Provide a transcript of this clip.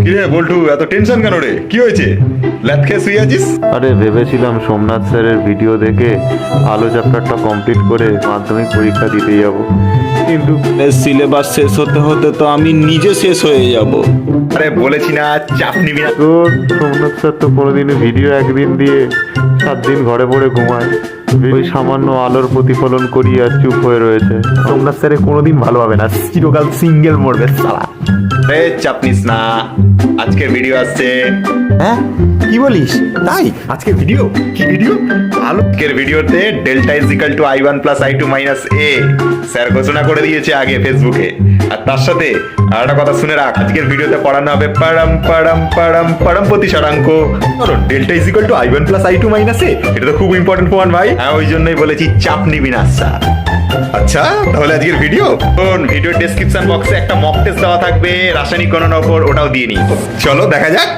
কিরে বল্টু, এত টেনশন কেন রে? কি হয়েছে? ল্যাদ খেয়ে শুয়ে আছিস? আরে ভেবেছিলাম সোমনাথ স্যারের ভিডিও দেখে আলো চ্যাপ্টারটা কমপ্লিট করে মাধ্যমিক পরীক্ষা দিতে যাব, কিন্তু সিলেবাস শেষ হতে হতে তো আমি নিজে শেষ হয়ে যাব। আরে বলেছি না, চাপ নিবি না। তোর সোমনাথ স্যার তো কোনোদিনই ভিডিও একদিন দিয়ে 7 দিন ঘরে পড়ে ঘুমায়, ওই সামান্য আলোর প্রতিফলন করিয়ে আর চুপ হয়ে রয়েছে। সোমনাথ স্যারে কোনোদিন ভালো হবে না, চিরকাল সিঙ্গেল মরবে সালা। আরে চাপ নিস না, আজকের ভিডিও আসছে। হ্যাঁ কি বলিস? তাই আজকে ভিডিও? কি ভিডিও? আজকের ভিডিওতে delta is equal to I1 plus I2 minus A sir ঘোষণা করে দিয়েছে আগে ফেসবুকে। আর তার সাথে আর একটা কথা শুনে রাখ, আজকের ভিডিওতে পড়ানো হবে পারাম পারাম পারাম পারাম প্রতিসরাঙ্ক। Delta is equal to I1 plus I2 minus A, এটা তো খুব ইম্পর্টেন্ট প্রমাণ ভাই। হ্যাঁ, ওই জন্যই বলেছি চাপ নিবি না স্যার। আচ্ছা তাহলে আজকের ভিডিও ডেসক্রিপশন বক্সে একটা মক টেস্ট দেওয়া থাকবে রাসায়নিক গণনার উপর, ওটাও দিয়ে নিই। চলো দেখা যাক।